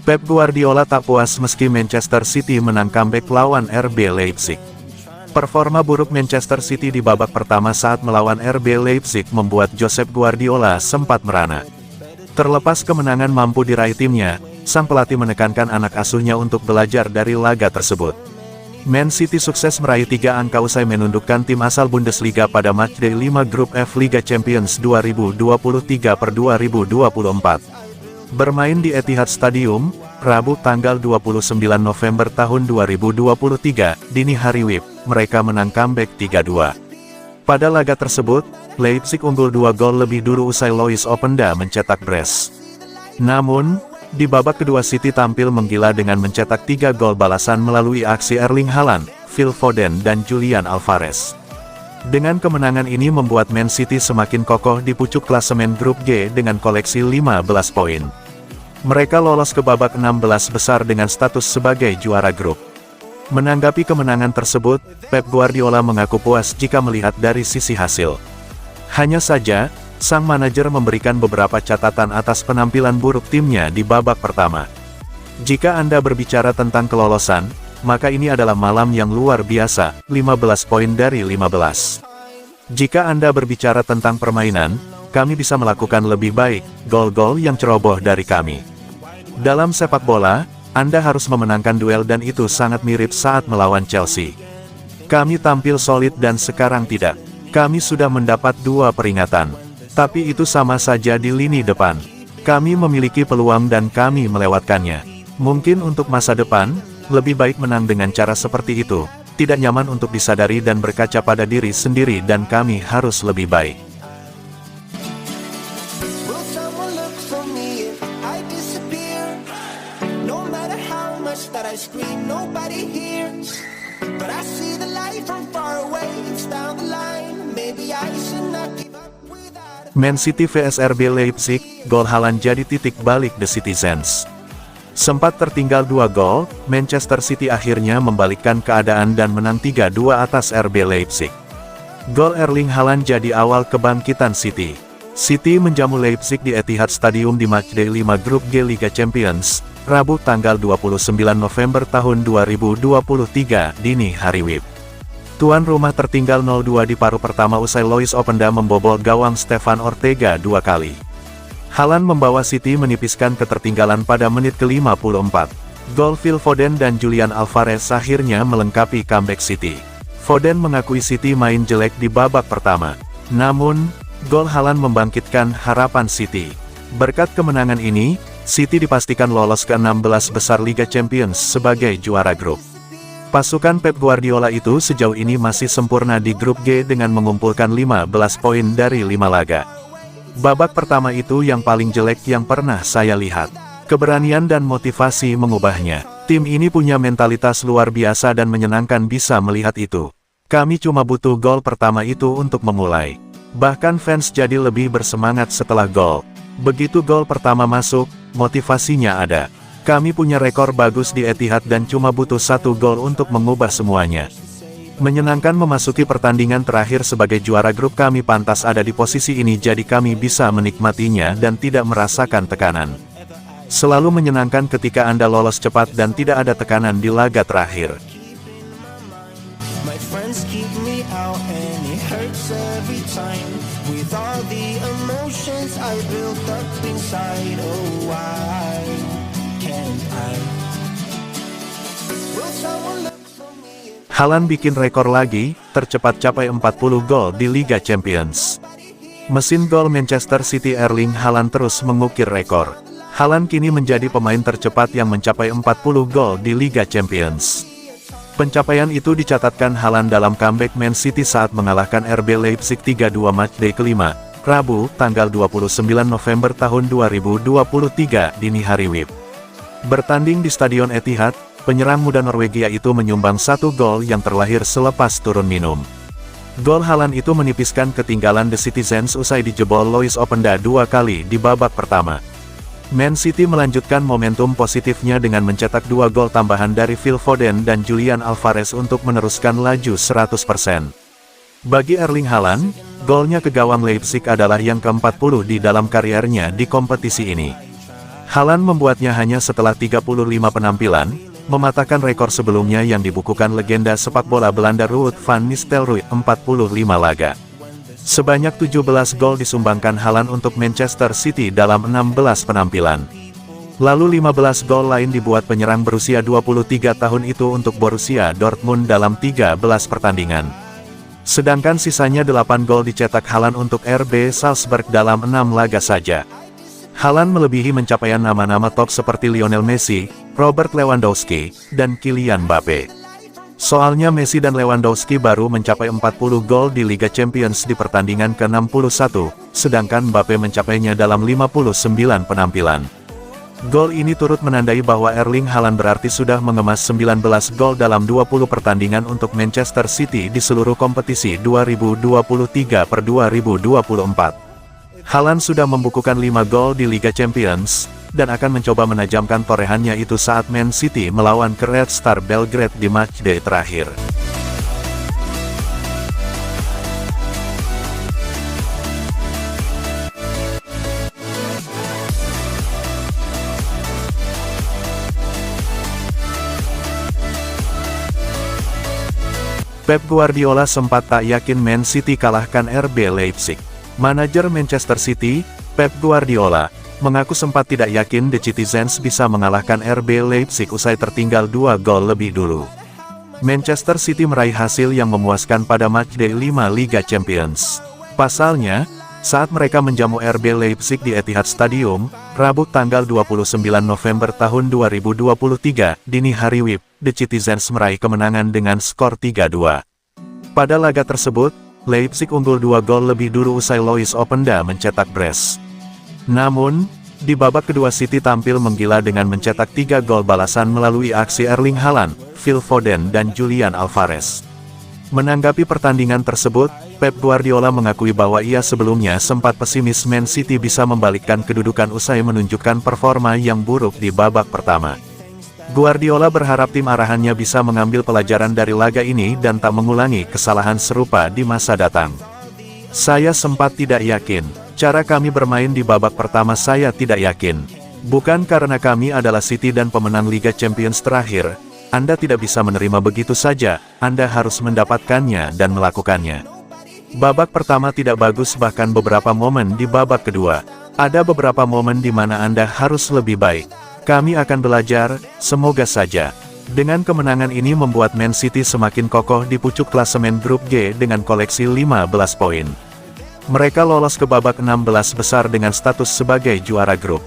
Pep Guardiola tak puas meski Manchester City menang comeback lawan RB Leipzig. Performa buruk Manchester City di babak pertama saat melawan RB Leipzig membuat Josep Guardiola sempat merana. Terlepas kemenangan mampu diraih timnya, sang pelatih menekankan anak asuhnya untuk belajar dari laga tersebut. Man City sukses meraih 3 angka usai menundukkan tim asal Bundesliga pada matchday 5 Grup F Liga Champions 2023/2024. Bermain di Etihad Stadium, Rabu tanggal 29 November tahun 2023, dini hari WIB, mereka menang comeback 3-2. Pada laga tersebut, Leipzig unggul 2 gol lebih dulu usai Lois Openda mencetak brace. Namun, di babak kedua City tampil menggila dengan mencetak 3 gol balasan melalui aksi Erling Haaland, Phil Foden dan Julian Alvarez. Dengan kemenangan ini membuat Man City semakin kokoh di pucuk klasemen grup G dengan koleksi 15 poin. Mereka lolos ke babak 16 besar dengan status sebagai juara grup. Menanggapi kemenangan tersebut, Pep Guardiola mengaku puas jika melihat dari sisi hasil. Hanya saja, sang manajer memberikan beberapa catatan atas penampilan buruk timnya di babak pertama. Jika Anda berbicara tentang kelolosan, maka ini adalah malam yang luar biasa, 15 poin dari 15. Jika Anda berbicara tentang permainan, kami bisa melakukan lebih baik, gol-gol yang ceroboh dari kami. Dalam sepak bola, Anda harus memenangkan duel dan itu sangat mirip saat melawan Chelsea. Kami tampil solid dan sekarang tidak. Kami sudah mendapat 2 peringatan. Tapi itu sama saja di lini depan. Kami memiliki peluang dan kami melewatkannya. Mungkin untuk masa depan, lebih baik menang dengan cara seperti itu. Tidak nyaman untuk disadari dan berkaca pada diri sendiri dan kami harus lebih baik. Man City vs RB Leipzig, gol Haaland jadi titik balik The Citizens. Sempat tertinggal 2 gol, Manchester City akhirnya membalikkan keadaan dan menang 3-2 atas RB Leipzig. Gol Erling Haaland jadi awal kebangkitan City. City menjamu Leipzig di Etihad Stadium di matchday 5 Grup G Liga Champions, Rabu tanggal 29 November tahun 2023, dini hari WIB. Tuan rumah tertinggal 0-2 di paruh pertama usai Lois Openda membobol gawang Stefan Ortega 2 kali. Haaland membawa City menipiskan ketertinggalan pada menit ke-54. Gol Phil Foden dan Julian Alvarez akhirnya melengkapi comeback City. Foden mengakui City main jelek di babak pertama. Namun, gol Haaland membangkitkan harapan City. Berkat kemenangan ini, City dipastikan lolos ke 16 besar Liga Champions sebagai juara grup. Pasukan Pep Guardiola itu sejauh ini masih sempurna di grup G dengan mengumpulkan 15 poin dari 5 laga. Babak pertama itu yang paling jelek yang pernah saya lihat. Keberanian dan motivasi mengubahnya. Tim ini punya mentalitas luar biasa dan menyenangkan bisa melihat itu. Kami cuma butuh gol pertama itu untuk memulai. Bahkan fans jadi lebih bersemangat setelah gol. Begitu gol pertama masuk, motivasinya ada. Kami punya rekor bagus di Etihad dan cuma butuh 1 gol untuk mengubah semuanya. Menyenangkan memasuki pertandingan terakhir sebagai juara grup, kami pantas ada di posisi ini jadi kami bisa menikmatinya dan tidak merasakan tekanan. Selalu menyenangkan ketika Anda lolos cepat dan tidak ada tekanan di laga terakhir. Haaland bikin rekor lagi, tercepat capai 40 gol di Liga Champions. Mesin gol Manchester City Erling Haaland terus mengukir rekor. Haaland kini menjadi pemain tercepat yang mencapai 40 gol di Liga Champions. Pencapaian itu dicatatkan Haaland dalam comeback Man City saat mengalahkan RB Leipzig 3-2 matchday kelima, Rabu, tanggal 29 November tahun 2023, dini hari WIB. Bertanding di Stadion Etihad, penyerang muda Norwegia itu menyumbang 1 gol yang terlahir selepas turun minum. Gol Haaland itu menipiskan ketinggalan The Citizens usai dijebol Lois Openda 2 kali di babak pertama. Man City melanjutkan momentum positifnya dengan mencetak 2 gol tambahan dari Phil Foden dan Julian Alvarez untuk meneruskan laju 100%. Bagi Erling Haaland, golnya ke gawang Leipzig adalah yang ke-40 di dalam kariernya di kompetisi ini. Haaland membuatnya hanya setelah 35 penampilan, mematahkan rekor sebelumnya yang dibukukan legenda sepak bola Belanda Ruud van Nistelrooy, 45 laga. Sebanyak 17 gol disumbangkan Haaland untuk Manchester City dalam 16 penampilan. Lalu 15 gol lain dibuat penyerang berusia 23 tahun itu untuk Borussia Dortmund dalam 13 pertandingan. Sedangkan sisanya 8 gol dicetak Haaland untuk RB Salzburg dalam 6 laga saja. Haaland melebihi pencapaian nama-nama top seperti Lionel Messi, Robert Lewandowski, dan Kylian Mbappe. Soalnya Messi dan Lewandowski baru mencapai 40 gol di Liga Champions di pertandingan ke-61, sedangkan Mbappe mencapainya dalam 59 penampilan. Gol ini turut menandai bahwa Erling Haaland berarti sudah mengemas 19 gol dalam 20 pertandingan untuk Manchester City di seluruh kompetisi 2023-2024. Haaland sudah membukukan 5 gol di Liga Champions, dan akan mencoba menajamkan torehannya itu saat Man City melawan Red Star Belgrade di matchday terakhir. Pep Guardiola sempat tak yakin Man City kalahkan RB Leipzig. Manajer Manchester City, Pep Guardiola, mengaku sempat tidak yakin The Citizens bisa mengalahkan RB Leipzig usai tertinggal 2 gol lebih dulu. Manchester City meraih hasil yang memuaskan pada matchday 5 Liga Champions. Pasalnya, saat mereka menjamu RB Leipzig di Etihad Stadium, Rabu tanggal 29 November tahun 2023, dini hari WIB, The Citizens meraih kemenangan dengan skor 3-2. Pada laga tersebut, Leipzig unggul 2 gol lebih dulu usai Lois Openda mencetak brace. Namun, di babak kedua City tampil menggila dengan mencetak 3 gol balasan melalui aksi Erling Haaland, Phil Foden dan Julian Alvarez. Menanggapi pertandingan tersebut, Pep Guardiola mengakui bahwa ia sebelumnya sempat pesimis Man City bisa membalikkan kedudukan usai menunjukkan performa yang buruk di babak pertama. Guardiola berharap tim arahannya bisa mengambil pelajaran dari laga ini dan tak mengulangi kesalahan serupa di masa datang. Saya sempat tidak yakin. Cara kami bermain di babak pertama saya tidak yakin. Bukan karena kami adalah City dan pemenang Liga Champions terakhir. Anda tidak bisa menerima begitu saja, Anda harus mendapatkannya dan melakukannya. Babak pertama tidak bagus bahkan beberapa momen di babak kedua. Ada beberapa momen di mana Anda harus lebih baik. Kami akan belajar, semoga saja. Dengan kemenangan ini membuat Man City semakin kokoh di pucuk klasemen grup G dengan koleksi 15 poin. Mereka lolos ke babak 16 besar dengan status sebagai juara grup.